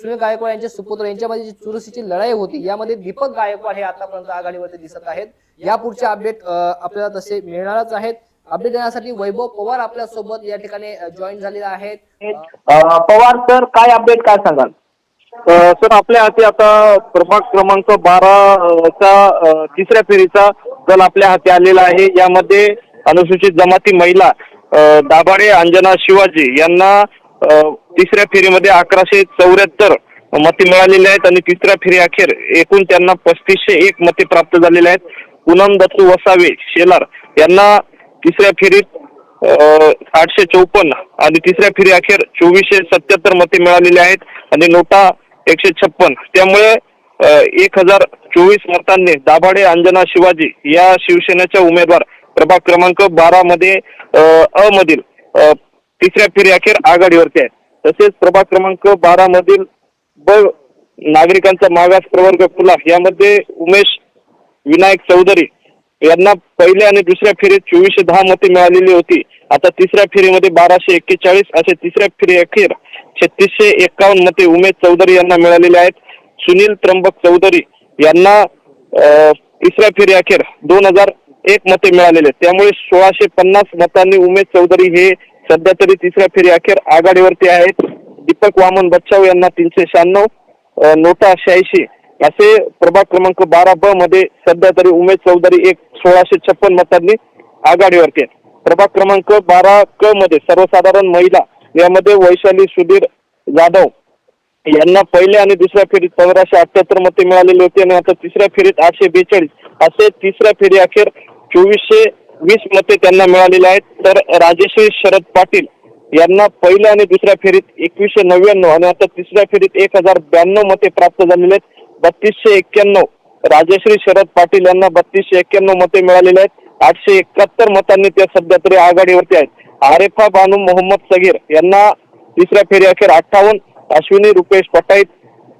सुनील गायकवाड यांचे सुपुत्र यांच्यामध्ये जी चुरशीची लढाई होती यामध्ये दीपक गायकवाड हे आतापर्यंत आघाडीवरती दिसत आहेत। या पुढचे अपडेट आपल्याला तसे मिळणारच आहेत। अपडेट देण्यासाठी वैभव पवार आपल्या सोबत या ठिकाणी जॉईन झालेले आहेत। पवार सर, काय अपडेट काय सांगाल? सर, आपल्या हाती आता प्रभाग क्रमांक 12 चा तिसऱ्या फेरीचा कल आपल्या हाती आलेला आहे। यामध्ये अनुसूचित जमाती महिला दाभाडे अंजना शिवाजी यांना तिसऱ्या फेरीमध्ये 1174 मते मिळालेली आहेत आणि तिसऱ्या फेरी अखेर एकूण त्यांना 3501 मते प्राप्त झालेले आहेत। पूनम दत्तू वसावे शेलार यांना तिसऱ्या फेरीत 854 आणि तिसऱ्या फेरी अखेर 2477 मते मिळालेली आहेत आणि नोटा 156। त्यामुळे 1024 मतांनी दाभाडे अंजना शिवाजी या शिवसेनेच्या उमेदवार प्रभाग क्रमांक 12 मध्ये अ मधील तिसऱ्या फेरी अखेर आघाडीवरती आहेत। तसेच प्रभाग क्रमांक 12 मधील ब नागरिकांचा मागास प्रवर्ग खुला यामध्ये उमेश विनायक चौधरी यांना पहिल्या आणि दुसऱ्या फेरीत 2410 मते मिळालेली होती। आता तिसऱ्या फेरीमध्ये 1241 असे तिसऱ्या फेरी अखेर 3651 मते उमेश चौधरी यांना मिळालेले आहेत। सुनील त्र्यंबक चौधरी यांना तिसऱ्या फेरी अखेर 2001 मते मिळालेले आहेत। त्यामुळे 1650 मतांनी उमेश चौधरी हे सध्या तरी तिसऱ्या फेरी अखेर आघाडीवरती आहेत। दीपक वामन बच्चाव यांना 396 नोटा 86 असे प्रभाग क्रमांक 12 ब मध्ये सध्या तरी उमेश चौधरी 1656 मतांनी आघाडीवरती आहेत। प्रभाग क्रमांक 12 क मध्ये सर्वसाधारण महिला यामध्ये वैशाली सुधीर जाधव यांना पहिल्या आणि दुसऱ्या फेरीत 1578 मते मिळालेली होती आणि आता तिसऱ्या फेरीत 842 असे तिसऱ्या फेरी अखेर 2420 मते त्यांना मिळालेले आहेत। तर राजेश्री शरद पाटील यांना पहिल्या आणि दुसऱ्या फेरीत 2199 आणि आता तिसऱ्या फेरीत 1092 मते प्राप्त झालेले आहेत। 3291 राजेश्री शरद पाटील यांना 3291 मते मिळालेले आहेत। 871 मतांनी त्या सध्या तरी आघाडीवरती आहेत। आरेफा बानू मोहम्मद सगीर यांना तिसऱ्या फेरी अखेर 58, अश्विनी रुपेश पटाईत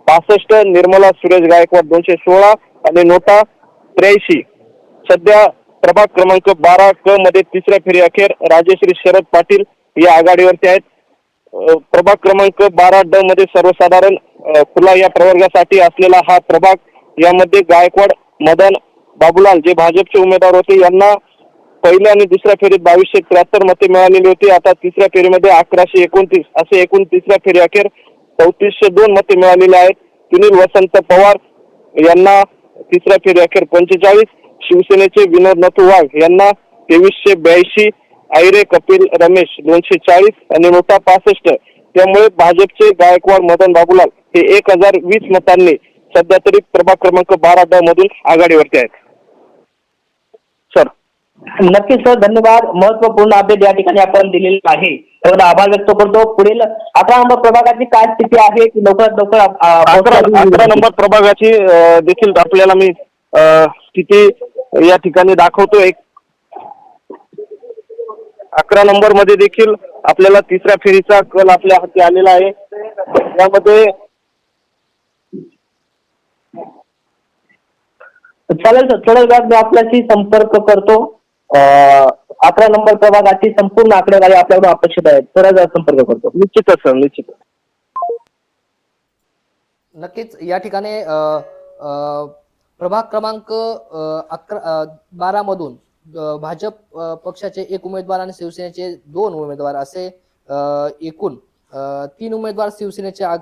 65, निर्मला सुरेश गायकवाड 216 आणि नोटा 83 सध्या प्रभाग क्रमांक 12 क मध्ये तिसऱ्या फेरी अखेर राजेश्री शरद पाटील या आघाडीवरती आहेत। प्रभाग क्रमांक 12 ड मध्ये सर्वसाधारण खुला या प्रवर्गासाठी असलेला हा प्रभाग यामध्ये गायकवाड मदन बाबूलाल जे भाजपचे उमेदवार होते यांना पहिल्या आणि दुसऱ्या फेरीत 2273 मते मिळालेली होती। आता तिसऱ्या फेरीमध्ये 1129 असे एकूण तिसऱ्या फेरी अखेर 3402 मते मिळालेले आहेत। सुनील वसंत पवार यांना तिसऱ्या फेरी अखेर 45, शिवसेनेचे विनोद नथू वाघ यांना 2382, आयरे कपिल रमेश 240 आणि नोटा 65। त्यामुळे भाजपचे गायकवाड मदन बाबूलाल हे 1020 मतांनी सध्या तरी प्रभाग क्रमांक 12 ड मधून आघाडीवरती आहेत। सर, नक्कीच सर, धन्यवाद। महत्वपूर्ण अपडेट या ठिकाणी आपण दिलेले आहे, त्याबद्दल आभार व्यक्त करतो। पुढील 11 नंबर प्रभागाची काय स्थिती आहे की लवकरात लवकर 11 नंबर प्रभागाची देखील आपल्याला मी स्थिती या ठिकाणी दाखवतो। 11 नंबर मध्ये देखील आपल्याला तिसऱ्या फेरीचा कल आपल्या हाती आलेला आहे। यामध्ये चालेल सर, थोड्या वेळात मी आपल्याशी संपर्क करतो। 11 नंबर प्रभागाची संपूर्ण आकडेवारी आपल्याकडून अपेक्षित आहे, थोड्या वेळात संपर्क करतो। निश्चितच सर, निश्चित। नक्कीच या ठिकाणी प्रभाग क्रमांक 12 मधून भाजप पक्षाचे 1 उमेदवार आणि शिवसेनेचे 2 उमेदवार असे एकूण 3 उमेदवार शिवसेनेचे आघाडी